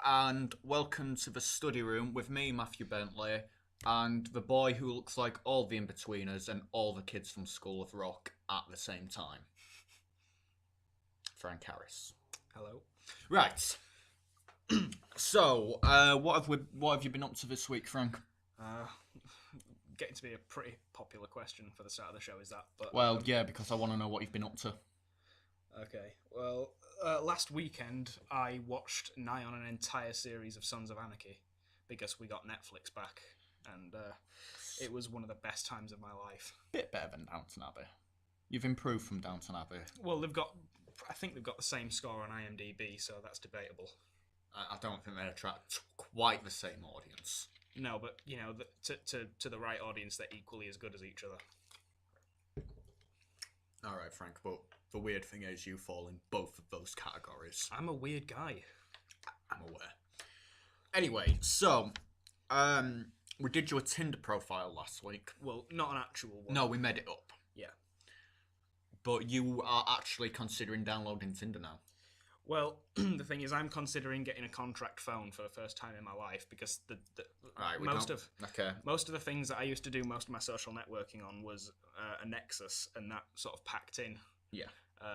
and welcome to the study room with me, Matthew Bentley, and the boy who looks like all the in-betweeners and all the kids from School of Rock at the same time. Frank Harris. Hello. Right. So, what have you been up to this week, Frank? Getting to be a pretty popular question for the start of the show, is that? But Well, yeah, because I want to know what you've been up to. Okay. Well, last weekend I watched nigh on an entire series of Sons of Anarchy because we got Netflix back, and it was one of the best times of my life. Bit better than Downton Abbey. You've improved from Downton Abbey. Well, I think they've got the same score on IMDb, so that's debatable. I don't think they attract quite the same audience. No, but you know, to the right audience, they're equally as good as each other. All right, Frank, but the weird thing is you fall in both of those categories. I'm a weird guy. I'm aware. Anyway, so, we did your Tinder profile last week. Well, not an actual one. No, we made it up. Yeah. But you are actually considering downloading Tinder now. Well, the thing is, I'm considering getting a contract phone for the first time in my life because most of the things that I used to do most of my social networking on was a Nexus, and that sort of packed in. Yeah.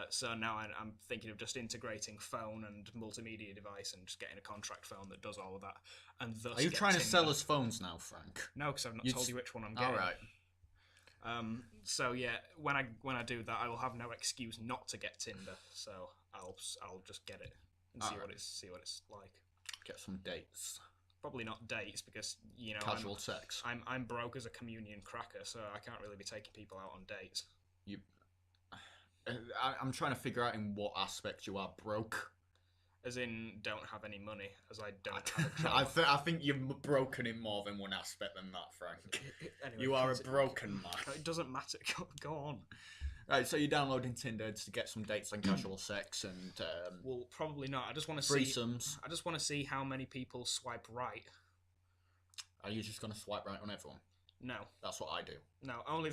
So now I'm thinking of just integrating phone and multimedia device and just getting a contract phone that does all of that. And thus, are you trying to Tinder. sell us phones now, Frank? No, because I've not told you which one I'm getting. All right. So yeah, when I do that, I will have no excuse not to get Tinder. So I'll just get it and see what it's like. Get some dates. Probably not dates because casual sex. I'm broke as a communion cracker, so I can't really be taking people out on dates. I'm trying to figure out in what aspect you are broke. As in, don't have any money, as I don't have a job. I think you've broken in more than one aspect than that, Frank. Anyway, you are a broken man. It doesn't matter. Go on. Right, so you're downloading Tinder to get some dates on casual sex and well, probably not. I just want to threesomes. I just want to see how many people swipe right. Are you just going to swipe right on everyone? No. That's what I do. No, only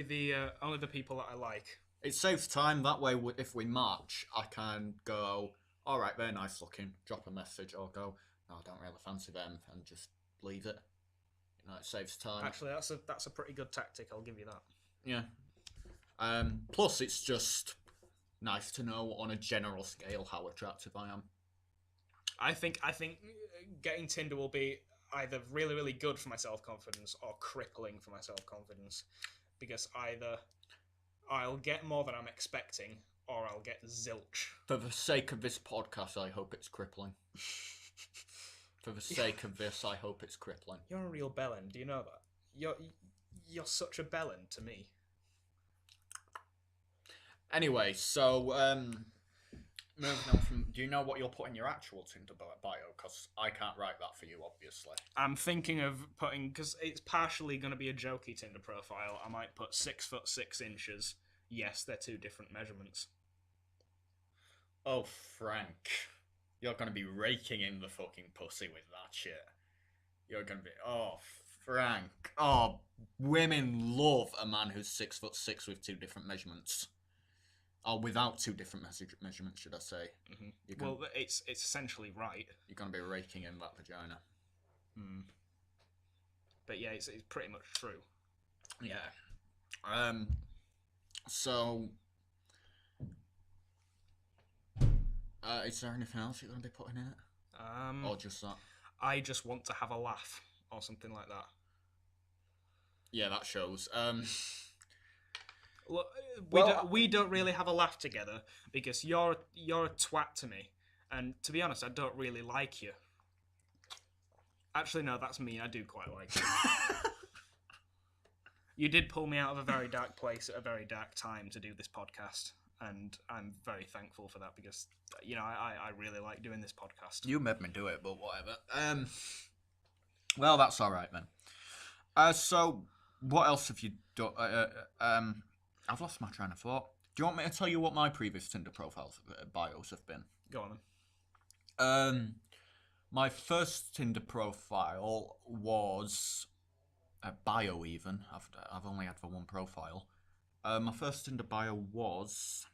the people that I like. It saves time. That way, if we match, I can go, all right, they're nice looking, drop a message, or go, no, I don't really fancy them, and just leave it. You know, it saves time. Actually, that's a pretty good tactic. I'll give you that. Yeah. Plus, it's just nice to know on a general scale how attractive I am. I think getting Tinder will be either really, really good for my self-confidence or crippling for my self-confidence, because either I'll get more than I'm expecting, or I'll get zilch. For the sake of this podcast, I hope it's crippling. For the sake of this, I hope it's crippling. You're a real bellend, do you know that? You're such a bellend to me. Anyway, so, moving on from... Do you know what you'll put in your actual Tinder bio? Because I can't write that for you, obviously. I'm thinking of putting... Because it's partially going to be a jokey Tinder profile. I might put 6'6". Yes, they're two different measurements. Oh, Frank. You're going to be raking in the fucking pussy with that shit. You're going to be... Oh, Frank. Oh, women love a man who's 6'6" with two different measurements. Or without two different measurements, should I say. Mm-hmm. Well, it's essentially right. You're going to be raking in that vagina. But yeah, it's pretty much true. Yeah. So... is there anything else you're going to be putting in it? Or just that? I just want to have a laugh, or something like that. Yeah, that shows. Look, we don't really have a laugh together because you're a twat to me, and to be honest, I don't really like you. Actually, no, that's mean. I do quite like you. You did pull me out of a very dark place at a very dark time to do this podcast, and I'm very thankful for that because I really like doing this podcast. You made me do it, but whatever. Well, that's all right then. So what else have you done? I've lost my train of thought. Do you want me to tell you what my previous Tinder profiles, bios have been? Go on then. My first Tinder profile was a bio even. I've only had for one profile. My first Tinder bio was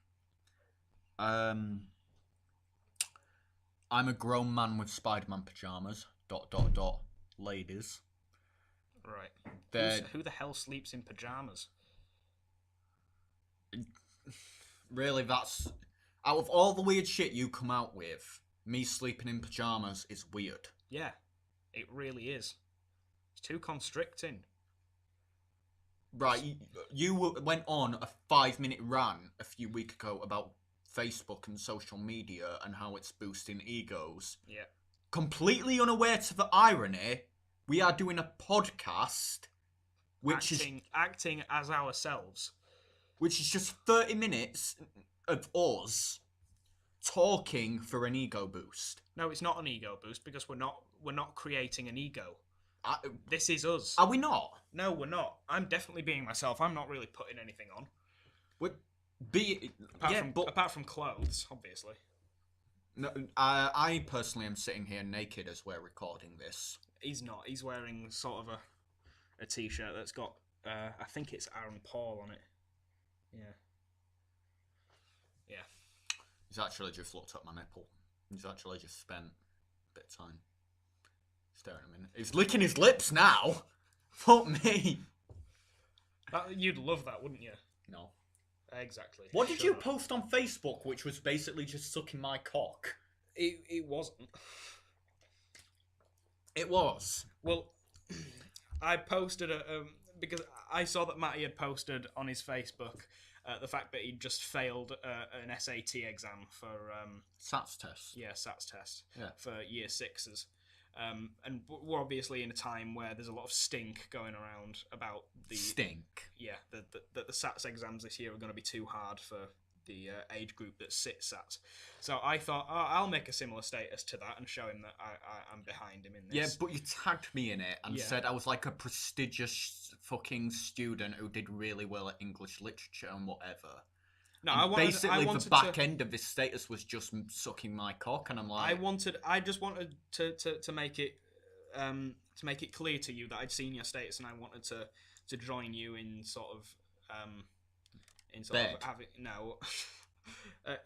I'm a grown man with Spider-Man pajamas. ... Ladies. Right. Who the hell sleeps in pajamas? Really, that's... Out of all the weird shit you come out with, me sleeping in pajamas is weird. Yeah, it really is. It's too constricting. Right, you went on a 5-minute rant a few weeks ago about Facebook and social media and how it's boosting egos. Yeah. Completely unaware to the irony, we are doing a podcast acting as ourselves. Which is just 30 minutes of us talking for an ego boost. No, it's not an ego boost because we're not creating an ego. This is us. Are we not? No, we're not. I'm definitely being myself. I'm not really putting anything on. Apart from clothes, obviously. No, I personally am sitting here naked as we're recording this. He's not. He's wearing sort of a t-shirt that's got, I think it's Aaron Paul on it. Yeah. Yeah. He's actually just looked at my nipple. He's actually just spent a bit of time staring at me. He's licking his lips now. Fuck me. You'd love that, wouldn't you? No. Exactly. What did you post on Facebook, which was basically just sucking my cock? It wasn't. It was. Well, I posted because I saw that Matty had posted on his Facebook the fact that he'd just failed an SAT exam for SATs test. Yeah, SATs test. Yeah. For year sixes. And we're obviously in a time where there's a lot of stink going around about the stink. Yeah, that the SATs exams this year are going to be too hard for the age group that sits SATs. So I thought, I'll make a similar status to that and show him that I'm behind him in this. Yeah, but you tagged me in it and Yeah. said I was like a prestigious fucking student who did really well at English literature and whatever. No, and I wanted the back end of this status was just sucking my cock, and I'm like, I just wanted to make it clear to you that I'd seen your status and I wanted to join you in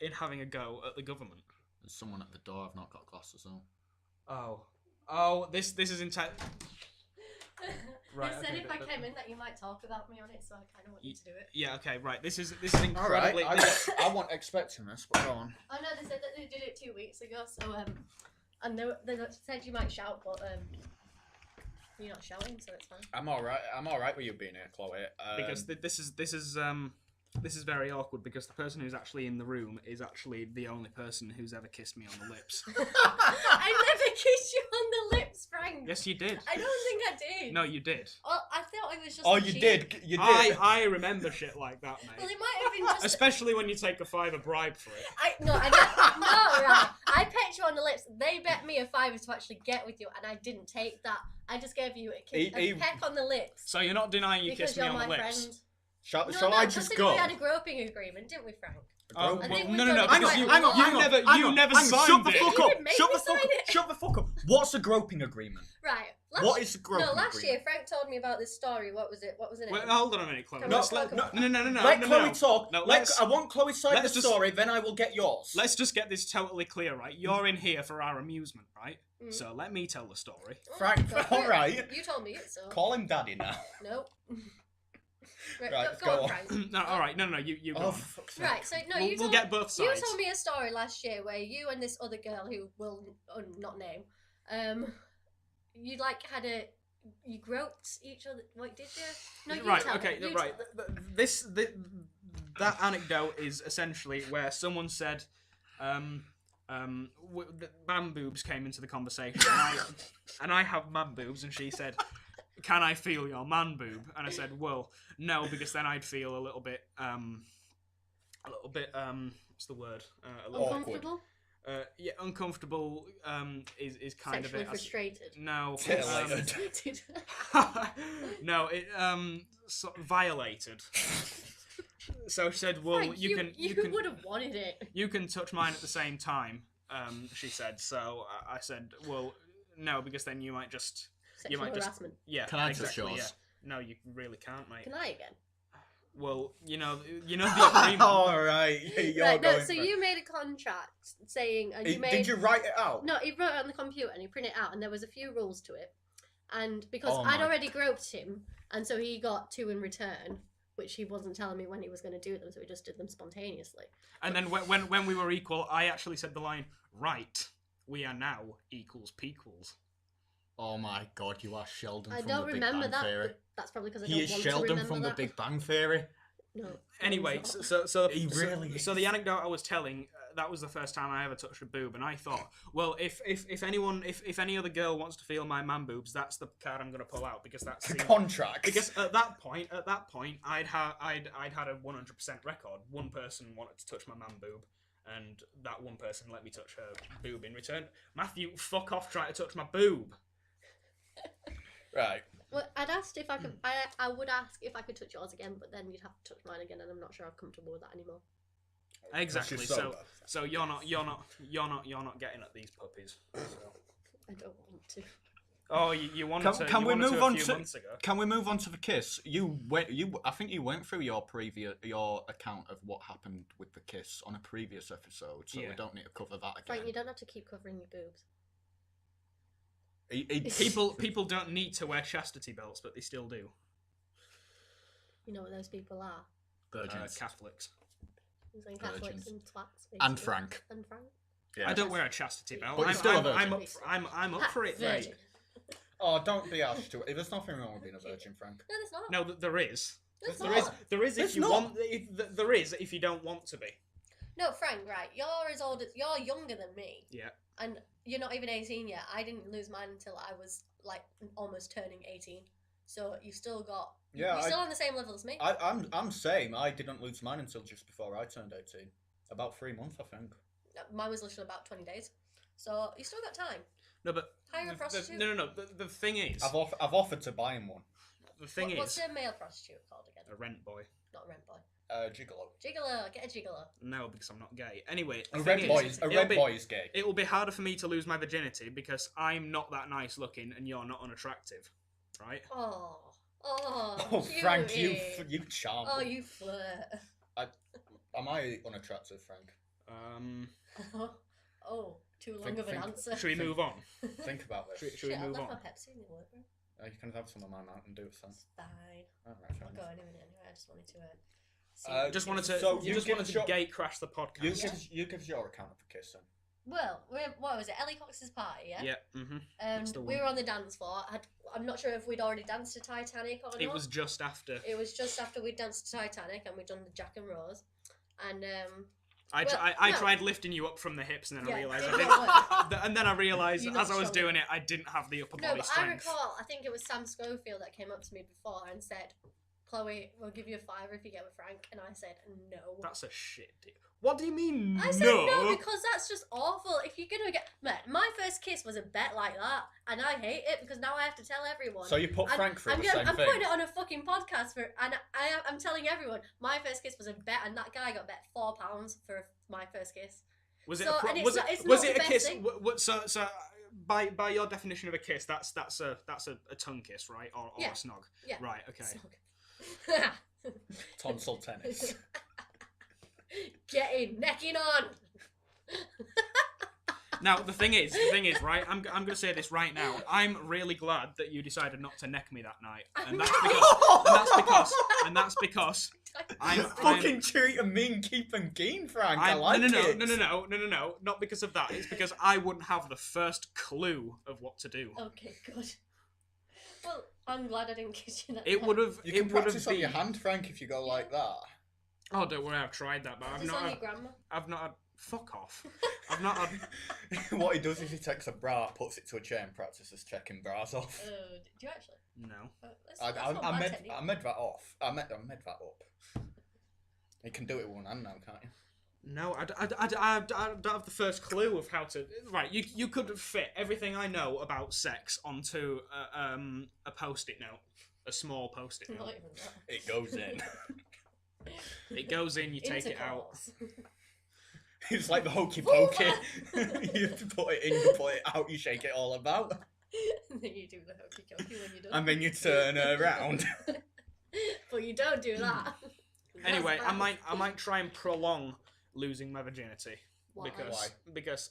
in having a go at the government. There's someone at the door. I've not got glasses on. Oh, this is entirely. Right, I said okay, if I came in that you might talk about me on it, so I kind of want you to do it. Yeah, okay, right. This is incredibly. All right, I wasn't expecting this, but go on. Oh no, they said that they did it 2 weeks ago, so and they said you might shout, but you're not shouting, so it's fine. I'm all right. I'm all right with you being here, Chloe. Because this is very awkward because the person who's actually in the room is actually the only person who's ever kissed me on the lips. I never kissed you on the lips, Frank. Yes, you did. I don't think I did. No, you did. Well, I thought it was just. Oh, the you cheek. did. You did. I remember shit like that, mate. Well, it might have been just. Especially when you take a $5 bribe for it. No, right. I pecked you on the lips. They bet me a $5 to actually get with you, and I didn't take that. I just gave you a peck on the lips. So you're not denying you because kissed me you're on the my lips? friend. Shall I just go? We had a groping agreement, didn't we, Frank? Oh, I well, think we no. got- Because Hang you on, never Shut signed the it. fuck You up! didn't make Shut me the fuck sign up! it. Shut the fuck up! What's a groping agreement? Right. What is a groping agreement? last year Frank told me about this story. What was it? Wait, hold on a minute, Chloe. Come Let's on, let come no. Let Chloe no. talk. No, I want Chloe's side of the let's just- story, then I will get yours. Let's just get this totally clear, right? You're in here for our amusement, right? Mm. So let me tell the story. Frank, go for it. alright. You told me it, so. Call him daddy now. Nope. Right, go go on, on. Frank. No, all right, no, you go. Oh, on. for fuck's sake. Right, so no, We'll get both sides. You told me a story last year where you and this other girl who will not name, you you groped each other. What did you? No, you Right, tell okay, me. You right. tell me. That anecdote is essentially where someone said, man boobs came into the conversation, and I have man boobs, and she said, "Can I feel your man boob?" And I said, "Well, no, because then I'd feel a little bit, what's the word? A little Uncomfortable? yeah, uncomfortable. Is kind Sexually of it. frustrated. No, Titillated. no, it violated. So she said, "Well, Frank, you can would have wanted it. you can touch mine at the same time." She said. So I said, "Well, no, because then you might just Sexual harassment. yeah." Can I touch exactly, yours? yeah. No, you really can't, mate. Can I again? Well, you know the agreement. All right, you're Right, going no, so for- you made a contract saying Did you write it out? No, he wrote it on the computer and he printed it out, and there was a few rules to it. And because Oh I'd my already groped him, and so he got 2 in return, which he wasn't telling me when he was going to do them, so he just did them spontaneously. And then when we were equal, I actually said the line, "Right, we are now equals pequals." Oh my god, you are Sheldon I from don't the Big remember Bang that. Theory. But that's probably because I He don't is want to Sheldon remember from that. the Big Bang Theory. No. Anyway, he's so He really is. so the anecdote I was telling, that was the first time I ever touched a boob, and I thought, well, if any other girl wants to feel my man boobs, that's the card I'm gonna pull out, because that's The the contract. because at that point, I'd had a 100% record. One person wanted to touch my man boob, and that one person let me touch her boob in return. Matthew, fuck off trying to touch my boob. Right. Well, I'd asked if I could. I would ask if I could touch yours again, but then you'd have to touch mine again, and I'm not sure I'm comfortable with that anymore. Exactly. Which is so So you're not getting at these puppies. So. I don't want to. Oh, you wanted to. Can you we wanted move to a on few to? months ago. Can we move on to the kiss? I think you went through your account of what happened with the kiss on a previous episode, so Yeah. we don't need to cover that again. Frank, you don't have to keep covering your boobs. People don't need to wear chastity belts, but they still do. You know what those people are? Virgins. Catholics. He's like Catholics Virgins. and twats. And basically. Frank. And Frank. Yeah. I don't wear a chastity belt. But you're still a I'm virgin. I'm up for it, mate. Virgin. Oh, don't be harsh to it. There's nothing wrong with being a virgin, Frank. No, there's not. No, there is. There's There is. not. There is There's if you not. want. There is if you don't want to be. No, Frank, right. You're younger than me. Yeah. And you're not even 18 yet. I didn't lose mine until I was like almost turning 18. So you still got. Yeah, You're still on the same level as me. I'm same. I didn't lose mine until just before I turned 18. About 3 months, I think. Mine was literally about 20 days. So you still got time. No, but Hire a prostitute. no. The thing is, I've offered to buy him one. the thing What's is, a male prostitute called again? a rent boy. Not a rent boy. Gigolo. Gigolo. Get a gigolo. No, because I'm not gay. Anyway, A the red thing boy. is, A it'll red be- boy is gay. It will be harder for me to lose my virginity because I'm not that nice looking and you're not unattractive, right? Oh, Oh, cutie. Frank, you charm. Oh, you flirt. Am I unattractive, Frank? Oh, too long of an answer. Should we move on? Think about this. Should we Shit, move I on? left my Pepsi in the workroom. You can have some of mine out and do it then. It's fine. Alright, fair I'll go enough. anyway. I just wanted to. See. Just wanted to. So you you just give wanted us to your- gate crash the podcast. You give us your account of the kiss then. Well, what was it? Ellie Cox's party, yeah. Yeah. Mm-hmm. That's the We one. were on the dance floor. I'm not sure if we'd already danced to Titanic or not. It was just after. It was just after we'd danced to Titanic and we'd done the Jack and Rose, and I no. tried lifting you up from the hips and then I Yeah, realised it I didn't didn't. And then I realised You're as not I was strong. doing it, I didn't have the upper no, body but I strength. recall. I think it was Sam Schofield that came up to me before and said, "Chloe, we'll give you a $5 if you get with Frank," and I said no. That's a shit deal. What do you mean? I said no because that's just awful. If you're gonna get my first kiss was a bet like that, and I hate it because now I have to tell everyone. So you put And Frank through I'm the same I'm thing. putting it on a fucking podcast I'm telling everyone my first kiss was a bet, and that guy got bet £4 for my first kiss. Was it So- a pro- and it's was not- it it's was not it the a best kiss? thing. So by your definition of a kiss, that's a tongue kiss, right? Or Yeah. a snog. Yeah. Right. Okay. So- Tonsil tennis. Getting necking on. Now the thing is, right? I'm gonna say this right now. I'm really glad that you decided not to neck me that night, and that's because I'm Fucking treat and mean, keep and keen, Frank. I like no, it. no, not because of that. It's because I wouldn't have the first clue of what to do. Okay, good. Well, I'm glad I didn't kiss you that It time. would have. You It can would practice have on your been. hand, Frank, if you go like that. Oh, don't worry. I've tried that, but I've Is this not. on your Had, grandma? I've not had. Fuck off. I've not had. What he does is he takes a bra, puts it to a chair, and practices checking bras off. Do you actually? No. That's not bad technique. I made that off. I made that up. You can do it with one hand now, can't you? No, I don't have the first clue of how to. Right, you could fit everything I know about sex onto a post-it note, a small post-it Not note. even that. It goes in. It goes in, you take it out. Intercourse. It's like the hokey pokey. You put it in, you put it out, you shake it all about, And then you do the hokey cokey when you're done. and then you turn around. But you don't do that. Anyway, That's bad. I might try and prolong losing my virginity Why? because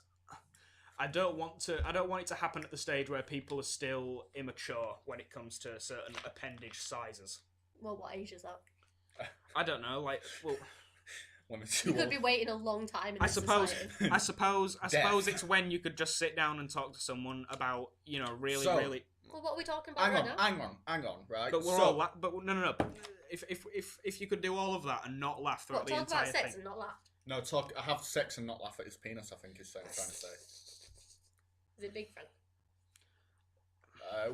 I don't want it to happen at the stage where people are still immature when it comes to certain appendage sizes. Well, what age is that? I don't know, like, well, You could be waiting a long time in I this suppose society. I suppose Death. it's when you could just sit down and talk to someone about, really So- really. Well, what are we talking about right now? Hang on, right? But we're So- all but no. If you could do all of that and not laugh throughout What, the talk entire about sex thing. and not laugh? No, have sex and not laugh at his penis, I think is what I'm trying to say. Is it big, Frank?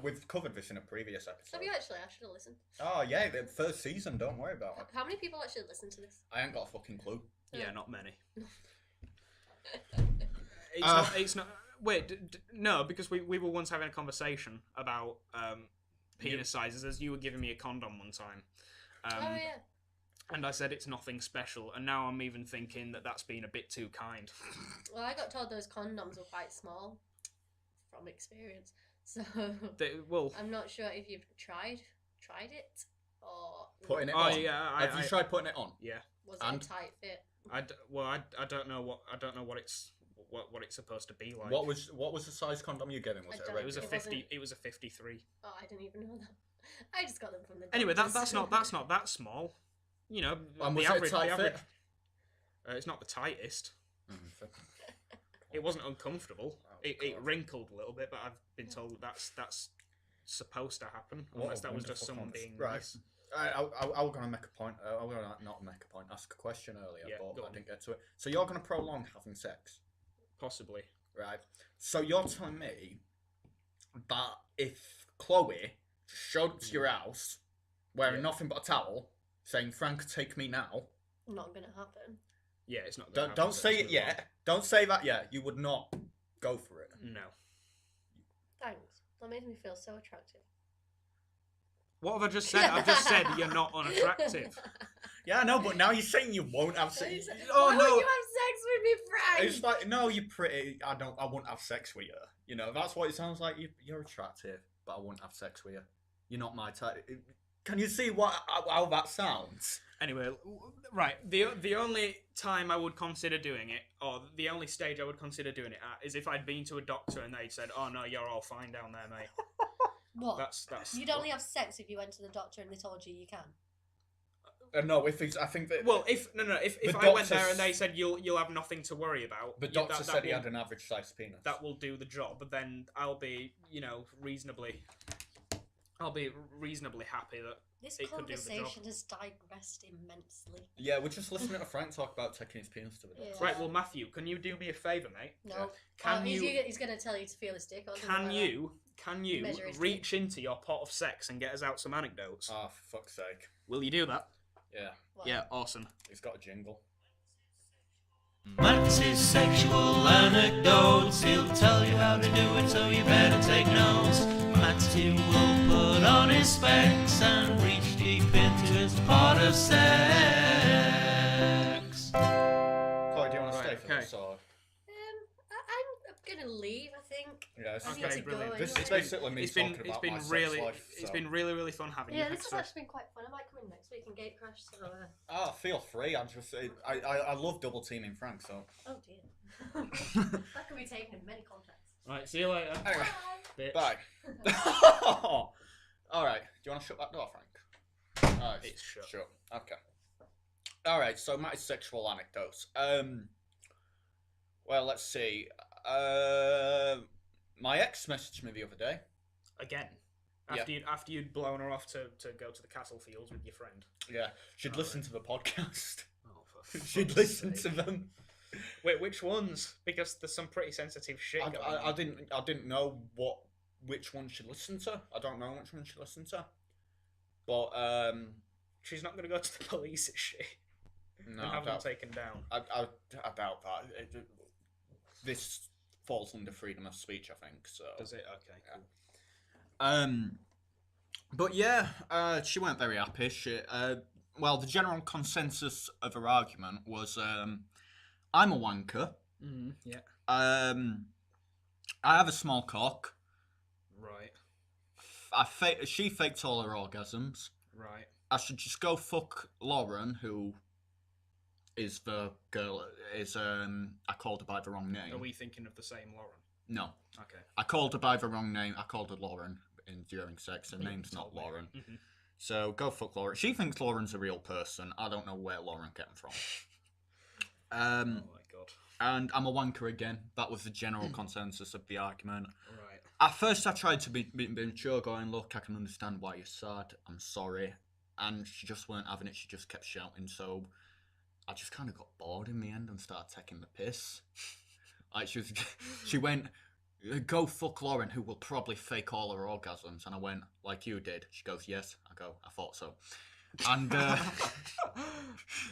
We've covered this in a previous episode. Have you actually? I should have listened. Oh, yeah, the first season, don't worry about it. How many people actually listen to this? I ain't got a fucking clue. Yeah, not many. Uh, It's not. Wait, no, because we were once having a conversation about penis sizes as you were giving me a condom one time. Oh, yeah. And I said it's nothing special, and now I'm even thinking that that's been a bit too kind. Well, I got told those condoms were quite small from experience. So Well, I'm not sure if you've tried it or Putting it oh on. yeah, Have you tried putting it on? Yeah, was And? it a tight fit? I don't know what it's supposed to be like. What was the size condom you getting? Was I it a don't- regular? It was a It 50. wasn't- It was a 53. Oh, I didn't even know that. I just got them from the. Anyway, doctors. that's not that small. You know, And the was it a average. tight The average. fit? It's not the tightest. Mm, It wasn't uncomfortable. Oh, It God. wrinkled a little bit, but I've been told that's supposed to happen, What unless a that was just wonderful someone concept. being Right. nice. I was going to make a point. I was going to not make a point. Ask a question earlier, Yeah, but go I on. didn't get to it. So you're going to prolong having sex, Possibly. right? So you're telling me that if Chloe showed up to your house wearing Yeah. nothing but a towel, saying "Frank, take me now," Not gonna happen. Yeah, it's not. gonna don't happen, so say let's it move yet. Don't say that yet. You would not go for it. on. No. Thanks. That made me feel so attractive. What have I just said? I've just said you're not unattractive. Yeah, I know, but now you're saying you won't have sex. Why Oh won't no! you have sex with me, Frank? It's like, no, you're pretty. I won't have sex with you. You know, that's what it sounds like. You're attractive, but I won't have sex with you. You're not my type. Can you see how that sounds? Anyway, right. The only time I would consider doing it, or the only stage I would consider doing it at, is if I'd been to a doctor and they'd said, "Oh no, you're all fine down there, mate." What? That's. You'd only have sex if you went to the doctor and they told you can. No, if he's, I think that. Well, if The I went doctor there and they said you'll have nothing to worry about, the yeah, doctor that said he will- had an average sized penis. that will do the job. But then I'll be reasonably happy that This It could do the job. conversation has digressed immensely. Yeah, we're just listening to Frank talk about taking his penis to the doctor. Yeah. Right, well, Matthew, can you do me a favour, mate? No. Can he's, you he's going to tell you to feel his dick. Or something can like you Measure his reach into your pot of sex and get us out some anecdotes? Ah, for fuck's sake. Will you do that? Yeah, that? What? Yeah, awesome. he's got a jingle. Max's sexual anecdotes, he'll tell you how to do it, so you better take notes. Matthew will put on his specs and reach deep into his pot of sex. Chloe, do you want to Right, stay for okay. this? Or... I'm going to leave, I think. Yeah, I need Okay, to brilliant. go This is anyway. basically me It's been talking it's about been my sex really life. it's so- been really fun having you. Yeah, this Thanks has for- actually been quite fun. I might come in next week and gate crash. So, Ah, feel free. I love double teaming Frank. So oh dear. That can be taken in many contexts. Right, see you later. anyway, Bitch. bye. All right. Do you want to shut that door, Frank? It's shut. Sure. Okay. All right. So my sexual anecdotes. Well, let's see. My ex messaged me the other day. Again. After you'd blown her off to go to the cattle fields with your friend. Yeah, she'd All listen to the podcast. Oh, for She'd fuck's listen sake. to them. Wait, which ones? Because there's some pretty sensitive shit going on. I didn't know which one she'd listen to. I don't know which one she'd listen to. But She's not going to go to the police, is she? no, And I have them doubt, taken down. I doubt that. This falls under freedom of speech, I think. So. Does it? Okay, cool. But yeah, she weren't very happy. Well, the general consensus of her argument was, I'm a wanker. Yeah. I have a small cock. Right. She faked all her orgasms. Right. I should just go fuck Lauren, who is the girl. I called her by the wrong name. Are we thinking of the same Lauren? No, Okay. I called her by the wrong name. I called her Lauren during sex. Her name's not told me. Lauren. Mhm. So go fuck Lauren. She thinks Lauren's a real person. I don't know where Lauren came from. Oh my god. And I'm a wanker again. That was the general consensus of the argument. Right. At first, I tried to be mature, going, look, I can understand why you're sad. I'm sorry. And she just weren't having it. She just kept shouting. So I just kind of got bored in the end and started taking the piss. Like she went, go fuck Lauren, who will probably fake all her orgasms. And I went, like you did. She goes, yes. I go, I thought so. And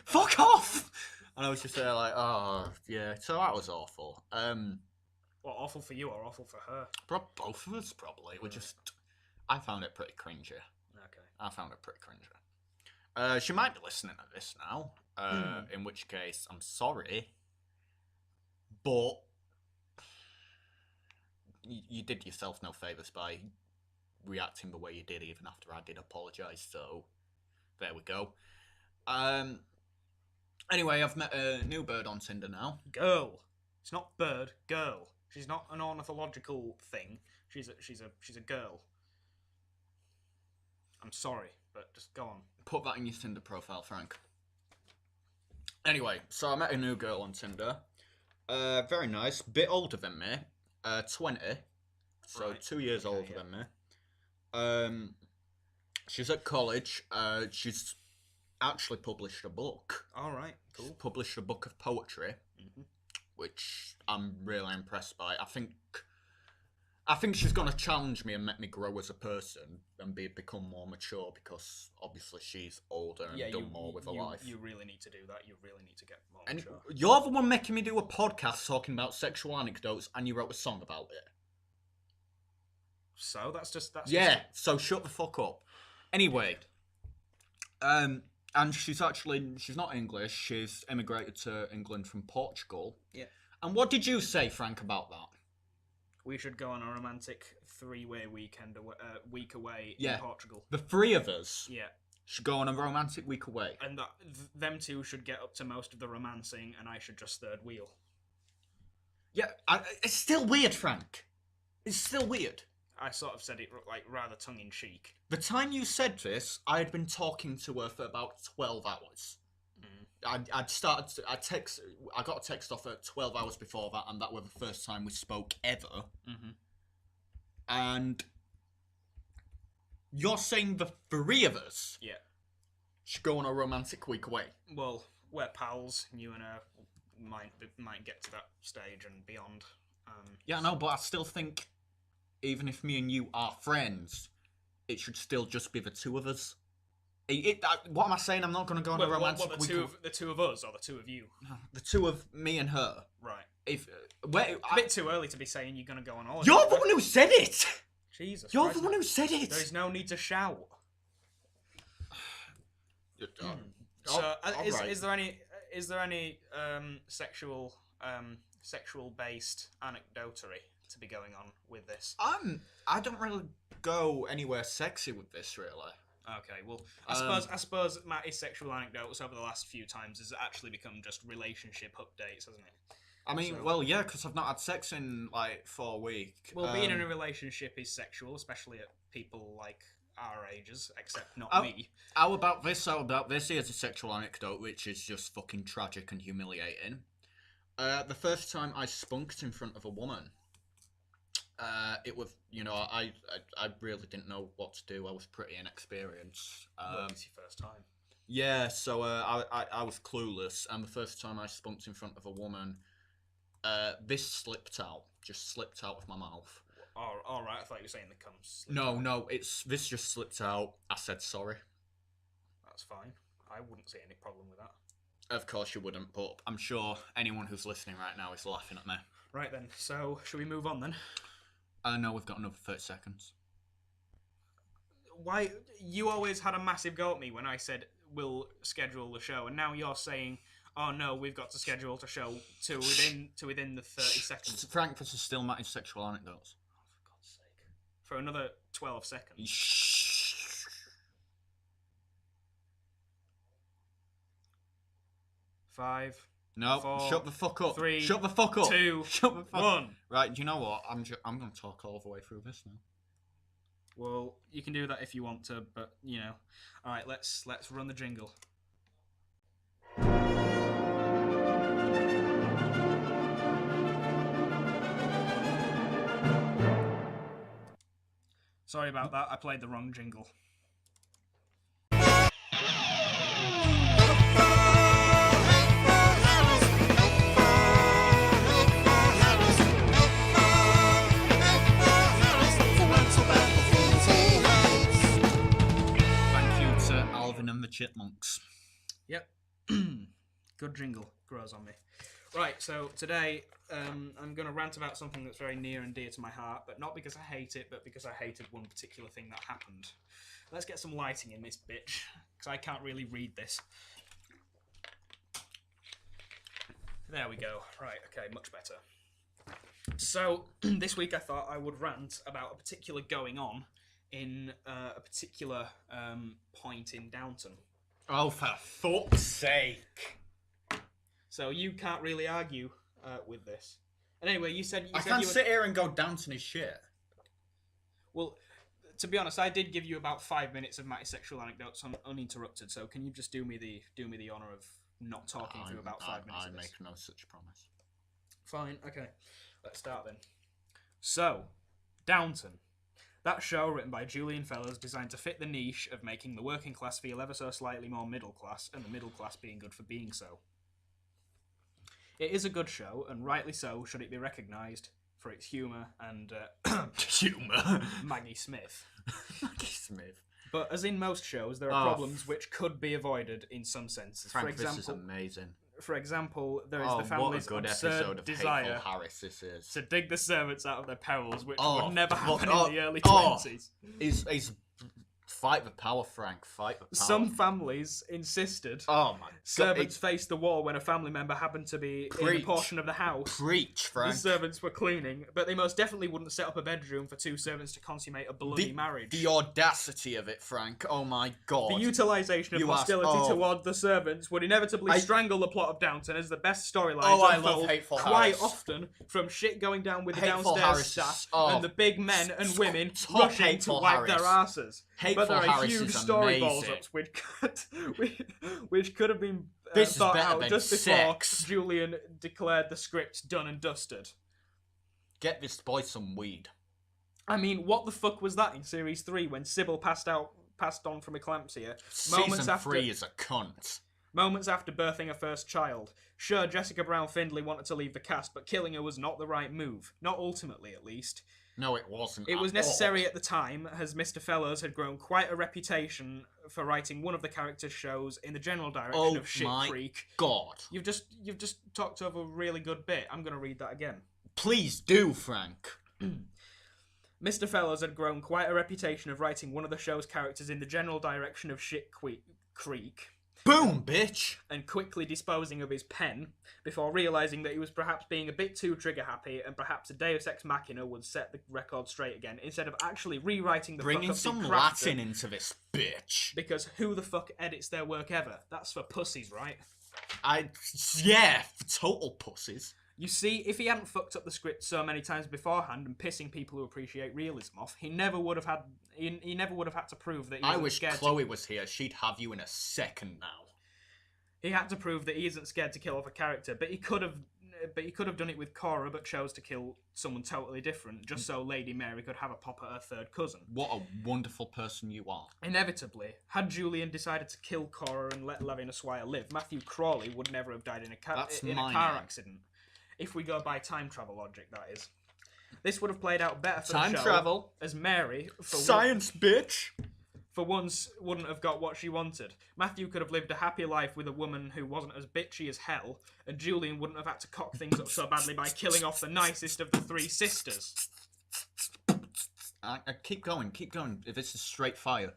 fuck off. And I was just there like, oh yeah. So that was awful. Well, awful for you or awful for her? Both of us probably. We just, I found it pretty cringy. Okay. I found it pretty cringy. She might be listening to this now. In which case, I'm sorry, but you did yourself no favors by reacting the way you did, even after I did apologise. So there we go. Anyway, I've met a new bird on Tinder now. Girl. It's not bird. Girl. She's not an ornithological thing. She's a girl. I'm sorry, but just go on. Put that in your Tinder profile, Frank. Anyway, so I met a new girl on Tinder. Very nice. Bit older than me. 20. So Right. 2 years Okay, older yeah. than me. She's at college. She's actually published a book. All right. She's Cool. published a book of poetry, Mhm. which I'm really impressed by. I think she's gonna challenge me and make me grow as a person and become more mature, because obviously she's older and done more with her life. You really need to do that. You really need to get more And mature. you're the one making me do a podcast talking about sexual anecdotes, and you wrote a song about it. So that's just Yeah, so shut the fuck up. Anyway, and she's not English. She's immigrated to England from Portugal. Yeah. And what did you say, Frank, about that? We should go on a romantic three-way weekend week away Yeah. in Portugal. The three of us Yeah, should go on a romantic week away. and them two should get up to most of the romancing, and I should just third wheel. Yeah, it's still weird, Frank. It's still weird. I sort of said it like rather tongue-in-cheek. The time you said this, I had been talking to her for about 12 hours. I got a text off her 12 hours before that, and that was the first time we spoke ever. Mm-hmm. And you're saying the three of us Yeah. should go on a romantic week away? Well, we're pals. You and her might get to that stage and beyond. Yeah, no, but I still think, even if me and you are friends, it should still just be the two of us. What am I saying? I'm not going to go on a romantic the week. the two of us or the two of you? The two of me and her. Right. A A bit too early to be saying you're going to go on holiday. You're the one who said it. Jesus. You're Christ. the one who said it. There is no need to shout. Oh, So, alright. is there any sexual based anecdotery to be going on with this? I don't really go anywhere sexy with this, really. Okay, well, I suppose Matty's sexual anecdotes over the last few times has actually become just relationship updates, hasn't it? I mean, So- well, yeah, because I've not had sex in like 4 weeks. Well, being in a relationship is sexual, especially at people like our ages, except not Oh. me. How about this? Here's a sexual anecdote, which is just fucking tragic and humiliating. The first time I spunked in front of a woman, it was, I really didn't know what to do. I was pretty inexperienced. Well, it's your first time. Yeah, so I was clueless, and the first time I spunked in front of a woman, this just slipped out of my mouth. Oh, all right. I thought you were saying the comes. No, this just slipped out. I said sorry. That's fine. I wouldn't see any problem with that. Of course you wouldn't, but I'm sure anyone who's listening right now is laughing at me. Right then. So, should we move on then? I know we've got another 30 seconds. Why you always had a massive go at me when I said we'll schedule the show, and now you're saying, "Oh no, we've got to schedule the show to within the 30 seconds." Frank, this is still Matty's sexual anecdotes. For God's sake! For another 12 seconds. Shh. 5, No, 4, shut the fuck up. 3, Shut the fuck up. 2, Shut the fuck 1. Right, do you know what? I'm going to talk all the way through this now. Well, you can do that if you want to, but you know. All right, let's run the jingle. Sorry about that. I played the wrong jingle. Thank you to Alvin and the Chipmunks. Yep. Good jingle. Grows on me. Right, so today I'm going to rant about something that's very near and dear to my heart, but not because I hate it, but because I hated one particular thing that happened. Let's get some lighting in this bitch, because I can't really read this. There we go. Right, okay, much better. So, this week I thought I would rant about a particular going on in a particular point in Downton. Oh, for fuck's sake. So you can't really argue with this. And anyway, you said I can't you were... sit here and go Downton is shit. Well, to be honest, I did give you about 5 minutes of my sexual anecdotes uninterrupted. So can you just do me the honor of not talking for about 5 minutes? I of this? make no such promise. Fine. Okay. Let's start then. So, Downton. That show, written by Julian Fellers, designed to fit the niche of making the working class feel ever so slightly more middle class, and the middle class being good for being so. It is a good show, and rightly so should it be recognised for its humour and Humour. Maggie Smith. Maggie Smith. But as in most shows, there are problems which could be avoided in some senses. Frank, this is amazing. For example, there is Oh, the what a family's good absurd episode of desire Hateful Harris this is. to dig the servants out of their perils, which Oh, would never happen oh, in the early oh. 20s. He's fight the power, Frank. Fight the power. Some families insisted Oh my god. servants faced the wall when a family member happened to be in a Preach. portion of the house. Preach, Frank. The servants were cleaning, but they most definitely wouldn't set up a bedroom for two servants to consummate a bloody marriage. The audacity of it, Frank. Oh my god. The utilisation of You hostility asked- oh. toward the servants would inevitably strangle the plot of Downton as the best storylines Oh, I unfold love Hateful quite Harris. often from shit going down with the Hateful downstairs Harris staff is- oh. and the big men and women Top rushing Hateful to wipe their Harris. asses. Hateful But there are Harris huge is story amazing. balls-ups which could have been This is thought better out than just before sex. Julian declared the script done and dusted. Get this boy some weed. I mean, what the fuck was that in Series 3 when Sybil passed on from eclampsia? Season 3 is a cunt. Moments after birthing her first child. Sure, Jessica Brown Findlay wanted to leave the cast, but killing her was not the right move. Not ultimately, at least. No, it wasn't. It was at necessary all. at the time, as Mr. Fellers had grown quite a reputation for writing one of the characters' shows in the general direction Oh of Shit my Creek. God. You've just talked over a really good bit. I'm going to read that again. Please do, Frank. Mr. Fellers had grown quite a reputation of writing one of the show's characters in the general direction of Shit Creek, Boom, bitch. and quickly disposing of his pen before realising that he was perhaps being a bit too trigger-happy and perhaps a Deus Ex Machina would set the record straight again instead of actually rewriting the Bringing fuck-up some he'd crafted. Latin into this bitch. Because who the fuck edits their work ever? That's for pussies, right? Yeah, total pussies. You see, if he hadn't fucked up the script so many times beforehand and pissing people who appreciate realism off, he never would have had to prove that he I wasn't wish scared Chloe was here. She'd have you in a second now. He had to prove that he isn't scared to kill off a character, but he could have done it with Cora, but chose to kill someone totally different, just so Lady Mary could have a pop at her third cousin. What a wonderful person you are. Inevitably, had Julian decided to kill Cora and let Lavina Swire live, Matthew Crawley would never have died in a car accident. If we go by time travel logic, that is. This would have played out better for Time the show, travel. as Mary, Science, bitch. for once, wouldn't have got what she wanted. Matthew could have lived a happy life with a woman who wasn't as bitchy as hell, and Julian wouldn't have had to cock things up so badly by killing off the nicest of the three sisters. Keep going. This is straight fire.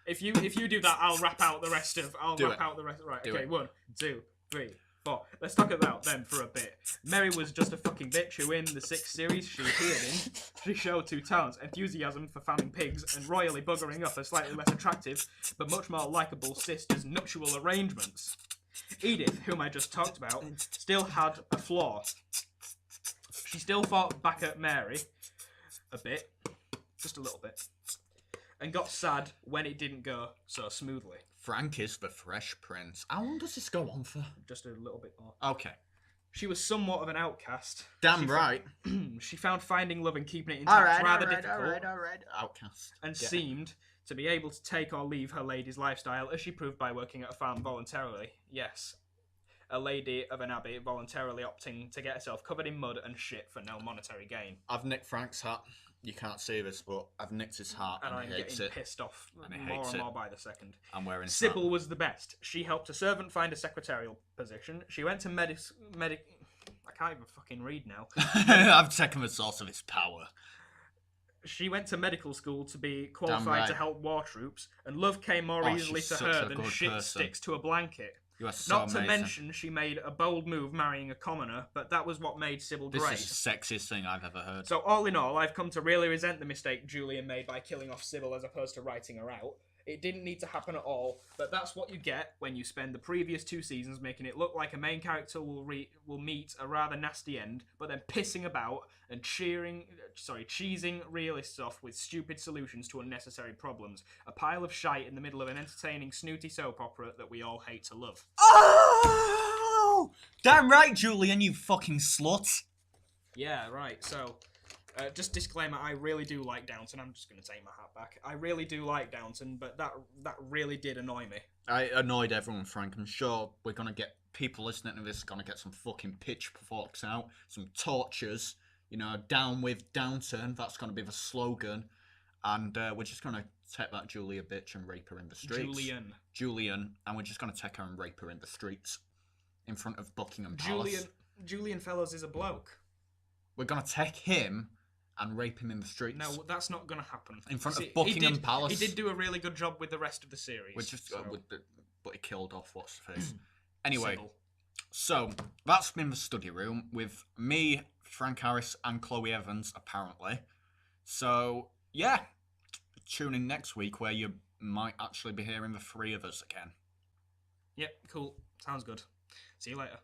If you do that, I'll rap out the rest. Do it. Right, Do okay, it. 1, 2, 3, 4. Let's talk about them for a bit. Mary was just a fucking bitch who, in the 6th series she appeared in, she showed two talents: enthusiasm for fanning pigs and royally buggering up her slightly less attractive, but much more likeable sister's nuptial arrangements. Edith, whom I just talked about, still had a flaw. She still fought back at Mary a bit, just a little bit, and got sad when it didn't go so smoothly. Frank is the Fresh Prince. How long does this go on for? Just a little bit more. Okay. She was somewhat of an outcast. Damn right. She found finding love and keeping it intact rather difficult. All right. Outcast. And seemed to be able to take or leave her lady's lifestyle, as she proved by working at a farm voluntarily. Yes, a lady of an abbey voluntarily opting to get herself covered in mud and shit for no monetary gain. I've nicked Frank's hat. You can't see this, but I've nicked his hat And and I'm he hates getting it. pissed off And he more hates and it. more by the second. I'm wearing Sybil was the best. She helped a servant find a secretarial position. She went to I can't even fucking read now. I've taken the source of his power. She went to medical school to be qualified right. to help war troops, and love came more easily she's to such her a than good shit person. sticks to a blanket. You are so Not to amazing. mention, she made a bold move marrying a commoner, but that was what made Sybil This great. is the sexiest thing I've ever heard. So all in all, I've come to really resent the mistake Julian made by killing off Sybil as opposed to writing her out. It didn't need to happen at all, but that's what you get when you spend the previous 2 seasons making it look like a main character will meet a rather nasty end, but then pissing about and cheesing realists off with stupid solutions to unnecessary problems. A pile of shite in the middle of an entertaining, snooty soap opera that we all hate to love. Oh! Damn right, Julian, you fucking slut. Yeah, right, so... just disclaimer, I really do like Downton. I'm just going to take my hat back. I really do like Downton, but that really did annoy me. I annoyed everyone, Frank. I'm sure we're going to get people listening to this, going to get some fucking pitchforks out, some torches, down with Downton. That's going to be the slogan. And we're just going to take that Julia bitch and rape her in the streets. Julian. And we're just going to take her and rape her in the streets in front of Buckingham Palace. Julian Fellows is a bloke. We're going to take him and rape him in the streets. No, that's not going to happen. In front of Buckingham Palace. He did do a really good job with the rest of the series. But he killed off what's the face. Anyway, Sybil. So that's been the study room with me, Frank Harris, and Chloe Evans, apparently. So, yeah, tune in next week where you might actually be hearing the 3 of us again. Yep, cool. Sounds good. See you later.